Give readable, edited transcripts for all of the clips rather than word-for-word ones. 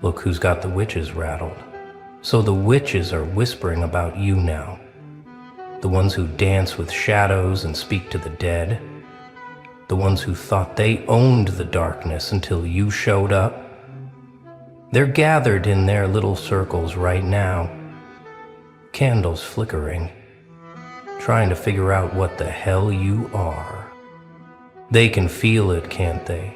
Look who's got the witches rattled. So the witches are whispering about you now. The ones who dance with shadows and speak to the dead. The ones who thought they owned the darkness until you showed up. They're gathered in their little circles right now, candles flickering, trying to figure out what the hell you are. They can feel it, can't they?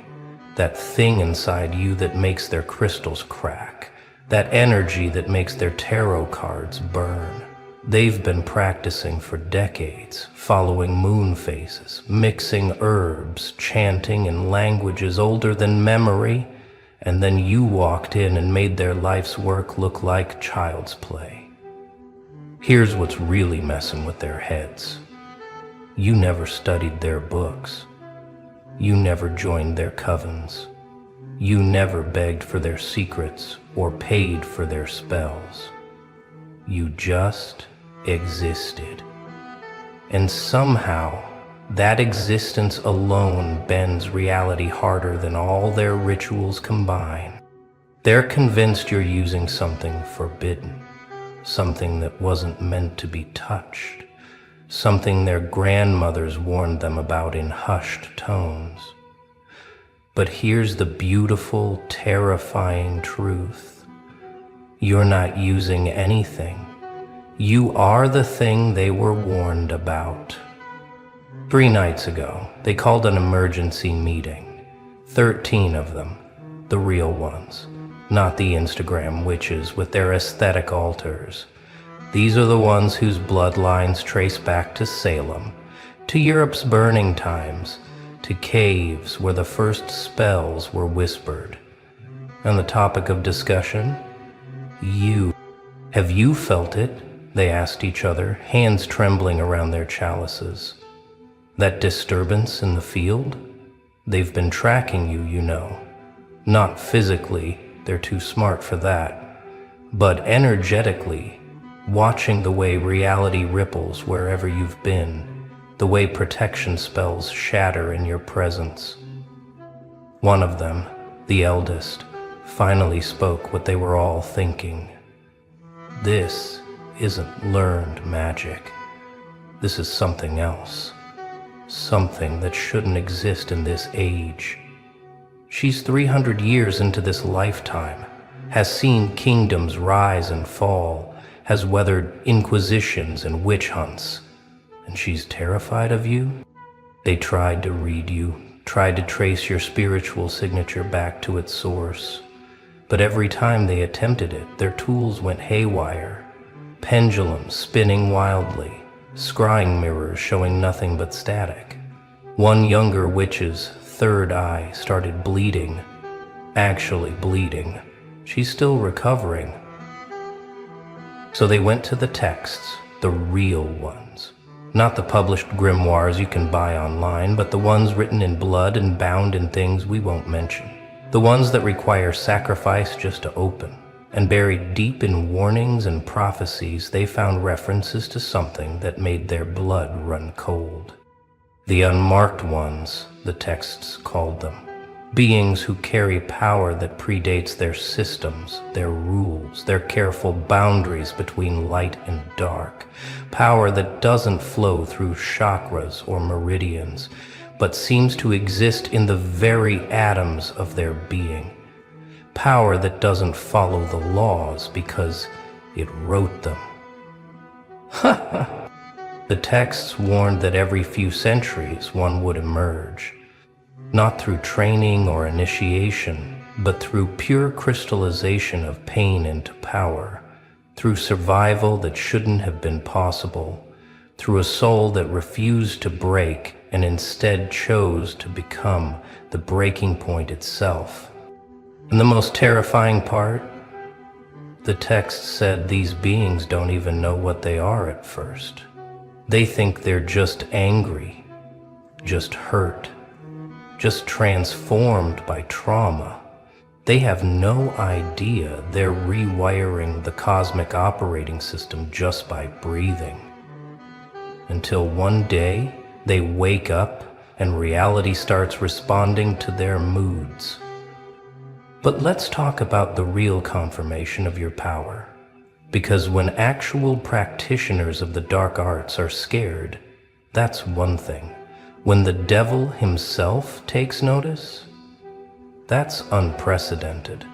That thing inside you that makes their crystals crack, that energy that makes their tarot cards burn. They've been practicing for decades, following moon phases, mixing herbs, chanting in languages older than memory, and then you walked in and made their life's work look like child's play. Here's what's really messing with their heads. You never studied their books. You never joined their covens. You never begged for their secrets or paid for their spells. You just existed. And somehow, that existence alone bends reality harder than all their rituals combine. They're convinced you're using something forbidden, something that wasn't meant to be touched, something their grandmothers warned them about in hushed tones. But here's the beautiful, terrifying truth. You're not using anything. You are the thing they were warned about. 3 nights ago, they called an emergency meeting. 13 of them, the real ones, not the Instagram witches with their aesthetic altars. These are the ones whose bloodlines trace back to Salem, to Europe's burning times, to caves where the first spells were whispered. And the topic of discussion? You. Have you felt it? They asked each other, hands trembling around their chalices. That disturbance in the field? They've been tracking you, you know. Not physically, they're too smart for that, but energetically, watching the way reality ripples wherever you've been, the way protection spells shatter in your presence. One of them, the eldest, finally spoke what they were all thinking. This isn't learned magic. This is something else. Something that shouldn't exist in this age. She's 300 years into this lifetime, has seen kingdoms rise and fall, has weathered inquisitions and witch hunts, and she's terrified of you? They tried to read you, tried to trace your spiritual signature back to its source, but every time they attempted it, their tools went haywire, pendulums spinning wildly, scrying mirrors showing nothing but static. One younger witch's third eye started bleeding, actually bleeding. She's still recovering. So they went to the texts, the real ones. Not the published grimoires you can buy online, but the ones written in blood and bound in things we won't mention. The ones that require sacrifice just to open. And buried deep in warnings and prophecies, they found references to something that made their blood run cold. The unmarked ones, the texts called them. Beings who carry power that predates their systems, their rules, their careful boundaries between light and dark. Power that doesn't flow through chakras or meridians, but seems to exist in the very atoms of their being. Power that doesn't follow the laws because it wrote them. The texts warned that every few centuries one would emerge, not through training or initiation, but through pure crystallization of pain into power, through survival that shouldn't have been possible, through a soul that refused to break and instead chose to become the breaking point itself. And the most terrifying part? The text said these beings don't even know what they are at first. They think they're just angry, just hurt, just transformed by trauma. They have no idea they're rewiring the cosmic operating system just by breathing. Until one day, they wake up and reality starts responding to their moods. But let's talk about the real confirmation of your power. Because when actual practitioners of the dark arts are scared, that's one thing. When the devil himself takes notice, that's unprecedented.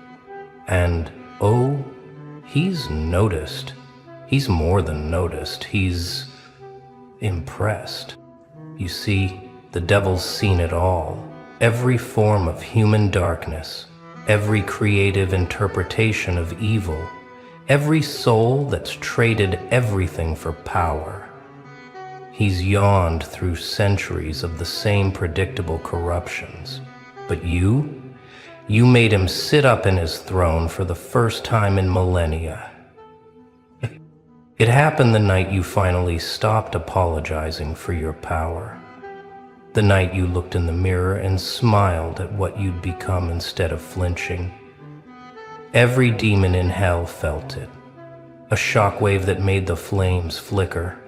And, oh, he's noticed. He's more than noticed. He's impressed. You see, the devil's seen it all. Every form of human darkness, every creative interpretation of evil, every soul that's traded everything for power. He's yawned through centuries of the same predictable corruptions. But you made him sit up in his throne for the first time in millennia. It happened the night you finally stopped apologizing for your power. The night you looked in the mirror and smiled at what you'd become instead of flinching. Every demon in hell felt it, a shockwave that made the flames flicker.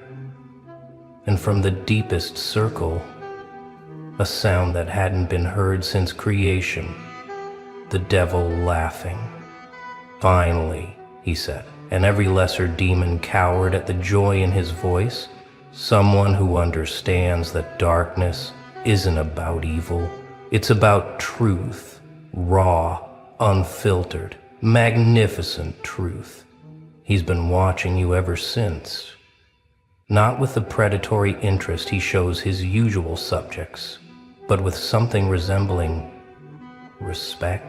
And from the deepest circle, a sound that hadn't been heard since creation, the devil laughing. Finally, he said, and every lesser demon cowered at the joy in his voice. Someone who understands that darkness isn't about evil. It's about truth, raw, unfiltered, magnificent truth. He's been watching you ever since. Not with the predatory interest he shows his usual subjects, but with something resembling respect.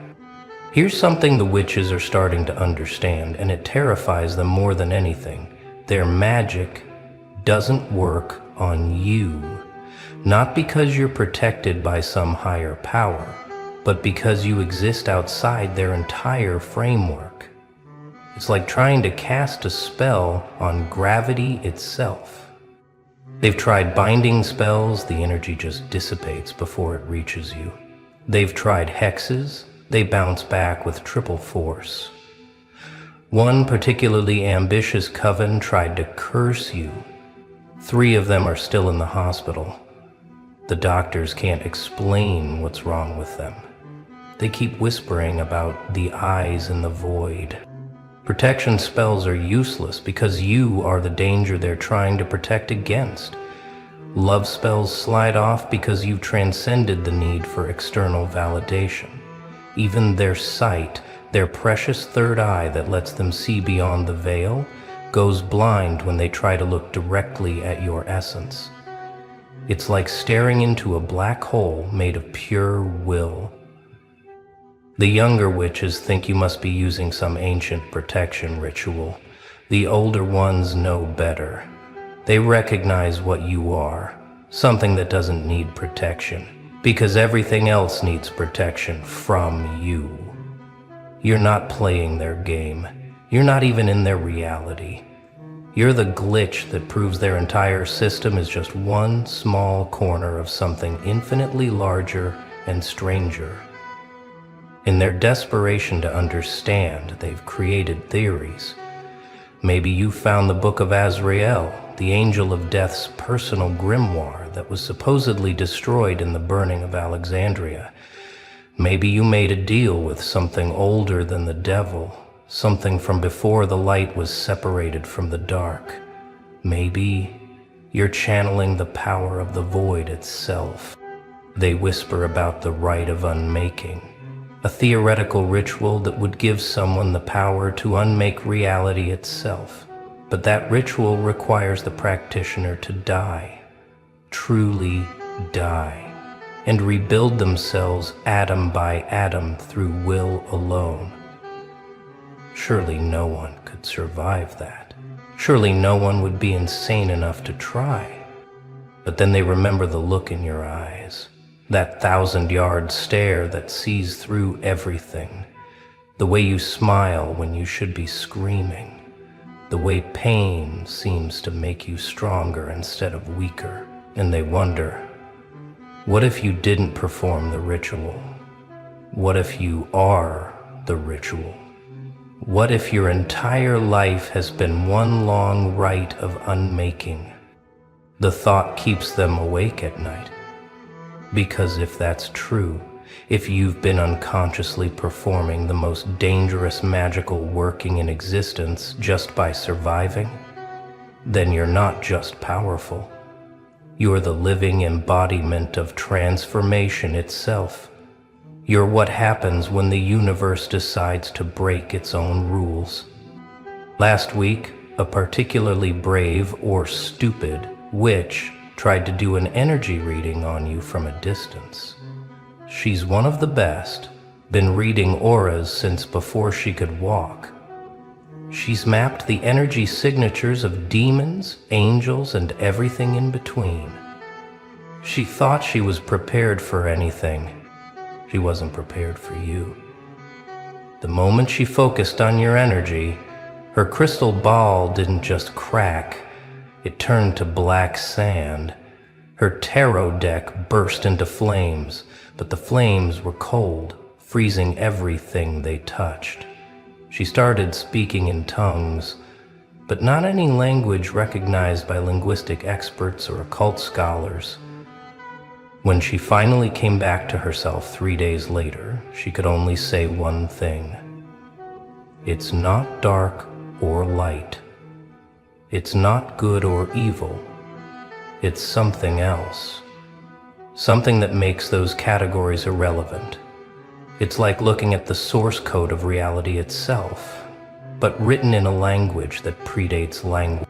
Here's something the witches are starting to understand, and it terrifies them more than anything. Their magic doesn't work on you. Not because you're protected by some higher power, but because you exist outside their entire framework. It's like trying to cast a spell on gravity itself. They've tried binding spells, the energy just dissipates before it reaches you. They've tried hexes, they bounce back with triple force. One particularly ambitious coven tried to curse you. 3 of them are still in the hospital. The doctors can't explain what's wrong with them. They keep whispering about the eyes in the void. Protection spells are useless because you are the danger they're trying to protect against. Love spells slide off because you've transcended the need for external validation. Even their sight, their precious third eye that lets them see beyond the veil, goes blind when they try to look directly at your essence. It's like staring into a black hole made of pure will. The younger witches think you must be using some ancient protection ritual. The older ones know better. They recognize what you are, something that doesn't need protection, because everything else needs protection from you. You're not playing their game. You're not even in their reality. You're the glitch that proves their entire system is just one small corner of something infinitely larger and stranger. In their desperation to understand, they've created theories. Maybe you found the Book of Azrael, the angel of death's personal grimoire that was supposedly destroyed in the burning of Alexandria. Maybe you made a deal with something older than the devil, something from before the light was separated from the dark. Maybe you're channeling the power of the void itself. They whisper about the rite of unmaking, a theoretical ritual that would give someone the power to unmake reality itself. But that ritual requires the practitioner to die, truly die, and rebuild themselves atom by atom through will alone. Surely no one could survive that. Surely no one would be insane enough to try. But then they remember the look in your eyes, that 1,000-yard stare that sees through everything, the way you smile when you should be screaming, the way pain seems to make you stronger instead of weaker. And they wonder, what if you didn't perform the ritual? What if you are the ritual? What if your entire life has been one long rite of unmaking? The thought keeps them awake at night. Because if that's true, if you've been unconsciously performing the most dangerous magical working in existence just by surviving, then you're not just powerful. You're the living embodiment of transformation itself. You're what happens when the universe decides to break its own rules. Last week, a particularly brave or stupid witch tried to do an energy reading on you from a distance. She's one of the best, been reading auras since before she could walk. She's mapped the energy signatures of demons, angels, and everything in between. She thought she was prepared for anything. She wasn't prepared for you. The moment she focused on your energy, her crystal ball didn't just crack, it turned to black sand. Her tarot deck burst into flames, but the flames were cold, freezing everything they touched. She started speaking in tongues, but not any language recognized by linguistic experts or occult scholars. When she finally came back to herself 3 days later, she could only say one thing. It's not dark or light. It's not good or evil. It's something else. Something that makes those categories irrelevant. It's like looking at the source code of reality itself, but written in a language that predates language.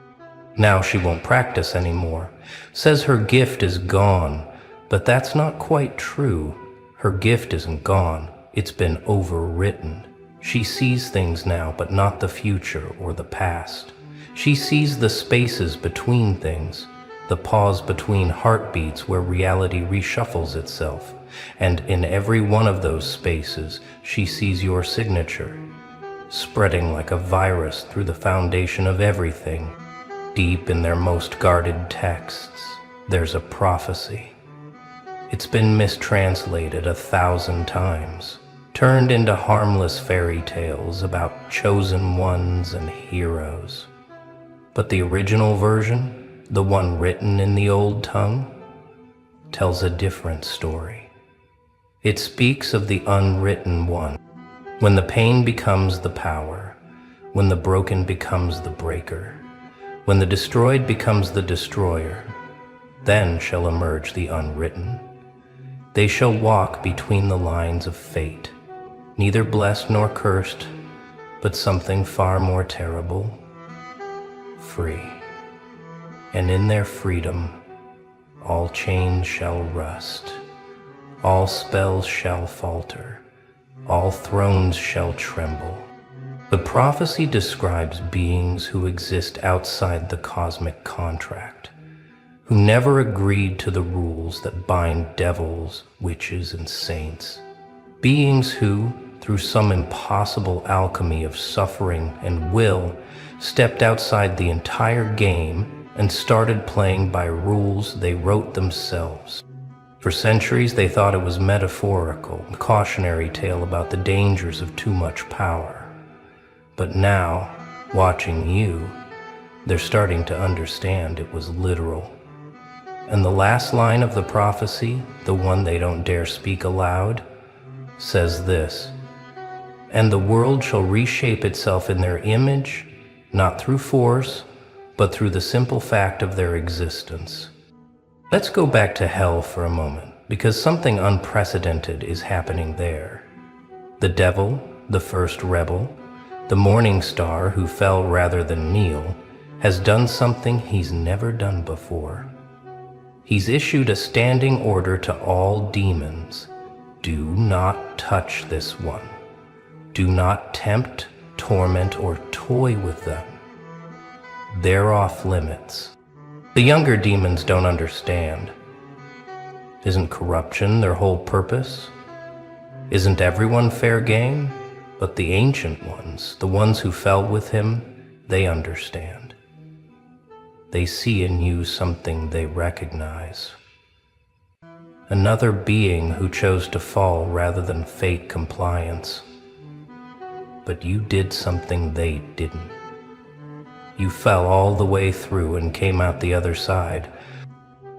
Now she won't practice anymore. Says her gift is gone, but that's not quite true. Her gift isn't gone. It's been overwritten. She sees things now, but not the future or the past. She sees the spaces between things, the pause between heartbeats where reality reshuffles itself. And in every one of those spaces, she sees your signature, spreading like a virus through the foundation of everything. Deep in their most guarded texts, there's a prophecy. It's been mistranslated 1,000 times, turned into harmless fairy tales about chosen ones and heroes. But the original version, the one written in the old tongue, tells a different story. It speaks of the unwritten one, when the pain becomes the power, when the broken becomes the breaker, when the destroyed becomes the destroyer, then shall emerge the unwritten. They shall walk between the lines of fate, neither blessed nor cursed, but something far more terrible, free. And in their freedom, all chains shall rust, all spells shall falter, all thrones shall tremble. The prophecy describes beings who exist outside the cosmic contract, who never agreed to the rules that bind devils, witches, and saints. Beings who, through some impossible alchemy of suffering and will, stepped outside the entire game and started playing by rules they wrote themselves. For centuries they thought it was metaphorical, a cautionary tale about the dangers of too much power. But now, watching you, they're starting to understand it was literal. And the last line of the prophecy, the one they don't dare speak aloud, says this: "And the world shall reshape itself in their image, not through force, but through the simple fact of their existence." Let's go back to hell for a moment, because something unprecedented is happening there. The devil, the first rebel, the morning star who fell rather than kneel, has done something he's never done before. He's issued a standing order to all demons. Do not touch this one. Do not tempt, torment, or toy with them. They're off limits. The younger demons don't understand. Isn't corruption their whole purpose? Isn't everyone fair game? But the ancient ones, the ones who fell with him, they understand. They see in you something they recognize. Another being who chose to fall rather than fake compliance. But you did something they didn't. You fell all the way through and came out the other side.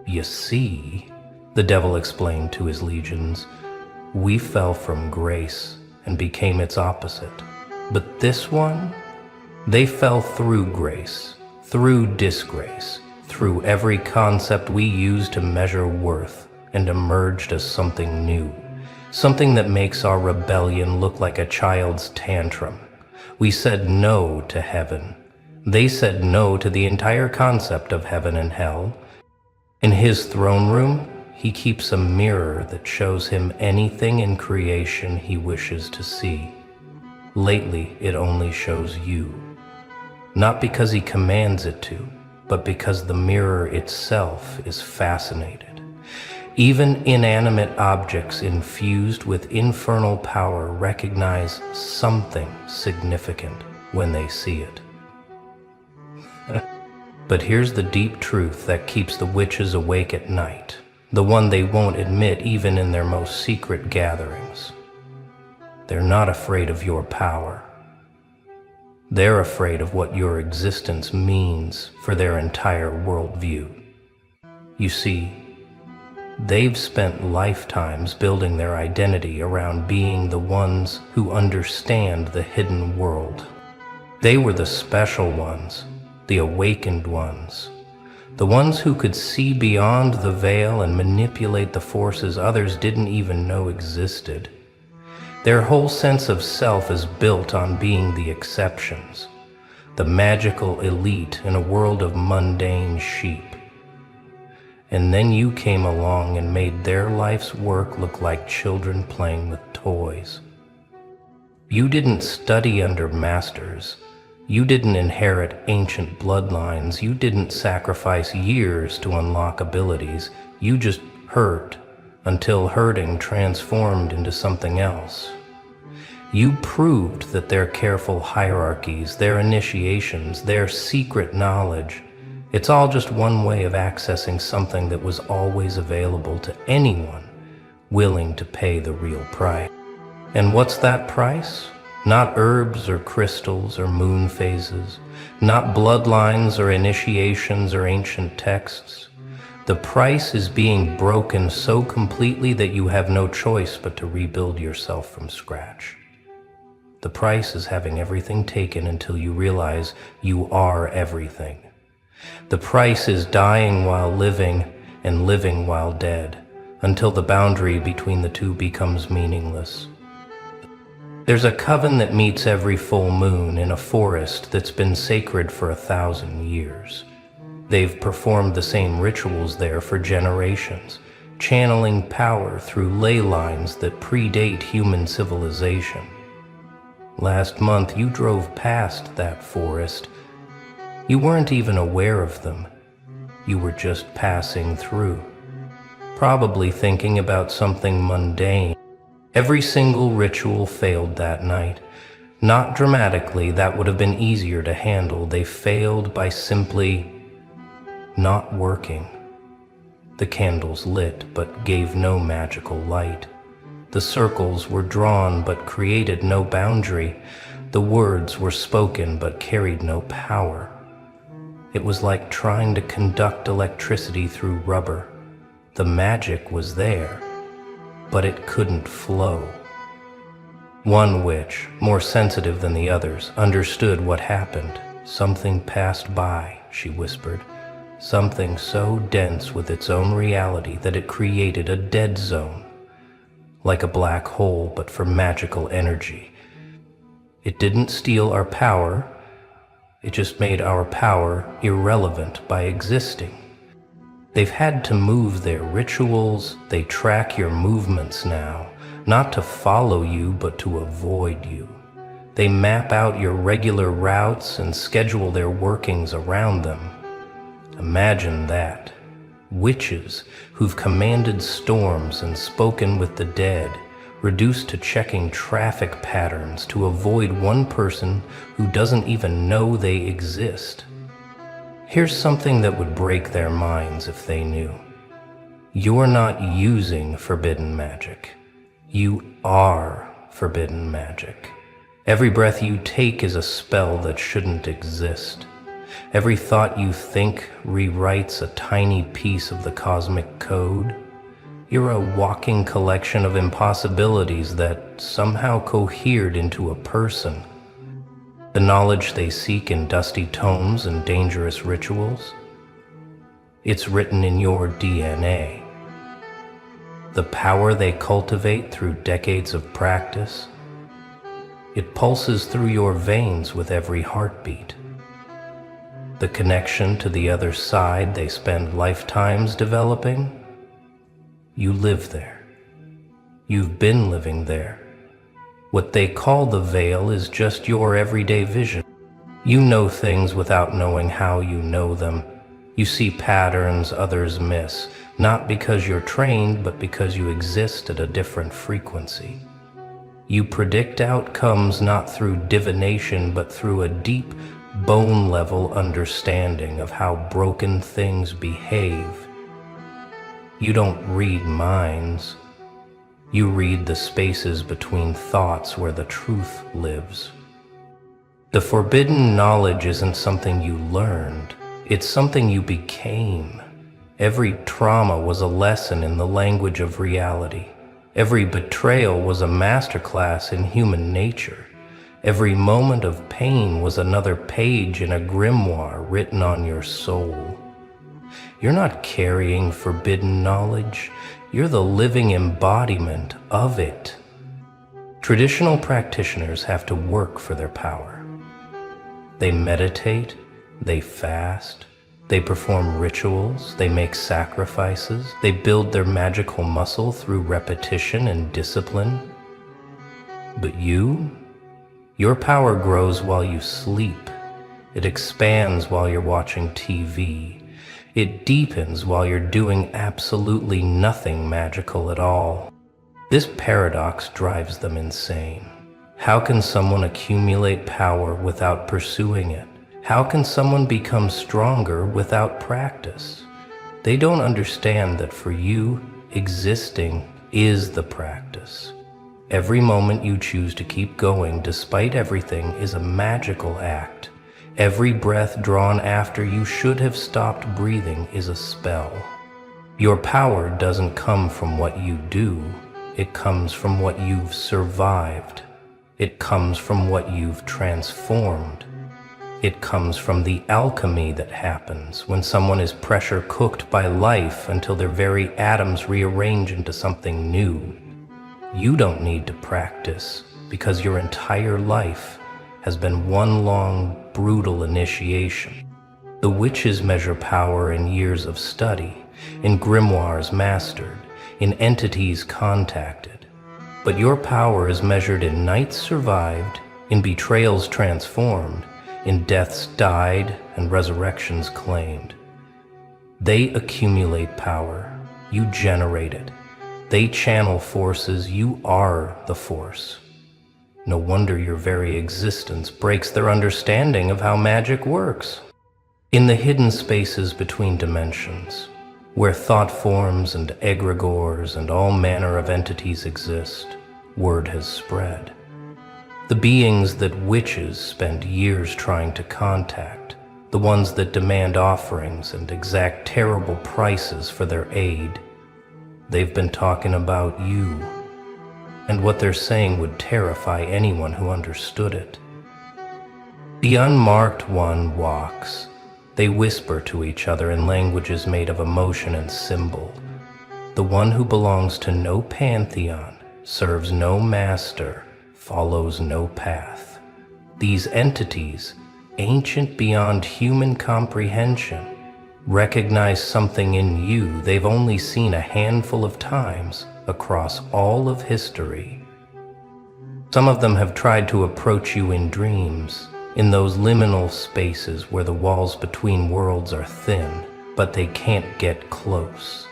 You see, the devil explained to his legions, We fell from grace and became its opposite. But this one, they fell through grace, through disgrace, through every concept we use to measure worth, and emerged as something new, something that makes our rebellion look like a child's tantrum. We said no to heaven. They said no to the entire concept of heaven and hell. In his throne room, he keeps a mirror that shows him anything in creation he wishes to see. Lately, it only shows you. Not because he commands it to, but because the mirror itself is fascinated. Even inanimate objects infused with infernal power recognize something significant when they see it. But here's the deep truth that keeps the witches awake at night, the one they won't admit even in their most secret gatherings. They're not afraid of your power. They're afraid of what your existence means for their entire worldview. You see, they've spent lifetimes building their identity around being the ones who understand the hidden world. They were the special ones, the awakened ones, the ones who could see beyond the veil and manipulate the forces others didn't even know existed. Their whole sense of self is built on being the exceptions, the magical elite in a world of mundane sheep. And then you came along and made their life's work look like children playing with toys. You didn't study under masters. You didn't inherit ancient bloodlines. You didn't sacrifice years to unlock abilities. You just hurt until hurting transformed into something else. You proved that their careful hierarchies, their initiations, their secret knowledge, it's all just one way of accessing something that was always available to anyone willing to pay the real price. And what's that price? Not herbs or crystals or moon phases, not bloodlines or initiations or ancient texts. The price is being broken so completely that you have no choice but to rebuild yourself from scratch. The price is having everything taken until you realize you are everything. The price is dying while living and living while dead, until the boundary between the two becomes meaningless. There's a coven that meets every full moon in a forest that's been sacred for 1,000 years. They've performed the same rituals there for generations, channeling power through ley lines that predate human civilization. Last month, you drove past that forest. You weren't even aware of them. You were just passing through, probably thinking about something mundane. Every single ritual failed that night. Not dramatically, that would have been easier to handle. They failed by simply not working. The candles lit, but gave no magical light. The circles were drawn, but created no boundary. The words were spoken, but carried no power. It was like trying to conduct electricity through rubber. The magic was there, but it couldn't flow. One witch, more sensitive than the others, understood what happened. Something passed by, she whispered. Something so dense with its own reality that it created a dead zone, like a black hole but for magical energy. It didn't steal our power, it just made our power irrelevant by existing. They've had to move their rituals, they track your movements now, not to follow you but to avoid you. They map out your regular routes and schedule their workings around them. Imagine that. Witches who've commanded storms and spoken with the dead, reduced to checking traffic patterns to avoid one person who doesn't even know they exist. Here's something that would break their minds if they knew. You're not using forbidden magic. You are forbidden magic. Every breath you take is a spell that shouldn't exist. Every thought you think rewrites a tiny piece of the cosmic code. You're a walking collection of impossibilities that somehow cohered into a person. The knowledge they seek in dusty tomes and dangerous rituals, it's written in your DNA. The power they cultivate through decades of practice, it pulses through your veins with every heartbeat. The connection to the other side they spend lifetimes developing, you live there. You've been living there. What they call the veil is just your everyday vision. You know things without knowing how you know them. You see patterns others miss, not because you're trained, but because you exist at a different frequency. You predict outcomes not through divination, but through a deep, bone-level understanding of how broken things behave. You don't read minds. You read the spaces between thoughts where the truth lives. The forbidden knowledge isn't something you learned, it's something you became. Every trauma was a lesson in the language of reality. Every betrayal was a masterclass in human nature. Every moment of pain was another page in a grimoire written on your soul. You're not carrying forbidden knowledge. You're the living embodiment of it. Traditional practitioners have to work for their power. They meditate, they fast, they perform rituals, they make sacrifices, they build their magical muscle through repetition and discipline. But your power grows while you sleep. It expands while you're watching TV. It deepens while you're doing absolutely nothing magical at all. This paradox drives them insane. How can someone accumulate power without pursuing it? How can someone become stronger without practice? They don't understand that for you, existing is the practice. Every moment you choose to keep going despite everything is a magical act. Every breath drawn after you should have stopped breathing is a spell. Your power doesn't come from what you do, it comes from what you've survived. It comes from what you've transformed. It comes from the alchemy that happens when someone is pressure cooked by life until their very atoms rearrange into something new. You don't need to practice because your entire life has been one long, brutal initiation. The witches measure power in years of study, in grimoires mastered, in entities contacted. But your power is measured in nights survived, in betrayals transformed, in deaths died and resurrections claimed. They accumulate power, you generate it. They channel forces, you are the force. No wonder your very existence breaks their understanding of how magic works. In the hidden spaces between dimensions, where thought forms and egregores and all manner of entities exist, word has spread. The beings that witches spend years trying to contact, the ones that demand offerings and exact terrible prices for their aid, they've been talking about you. And what they're saying would terrify anyone who understood it. The unmarked one walks. They whisper to each other in languages made of emotion and symbol. The one who belongs to no pantheon, serves no master, follows no path. These entities, ancient beyond human comprehension, recognize something in you they've only seen a handful of times across all of history. Some of them have tried to approach you in dreams, in those liminal spaces where the walls between worlds are thin, but they can't get close.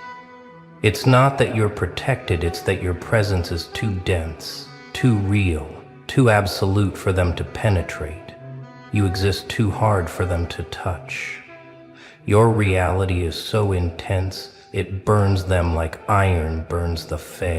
It's not that you're protected, it's that your presence is too dense, too real, too absolute for them to penetrate. You exist too hard for them to touch. Your reality is so intense, it burns them like iron burns the fae.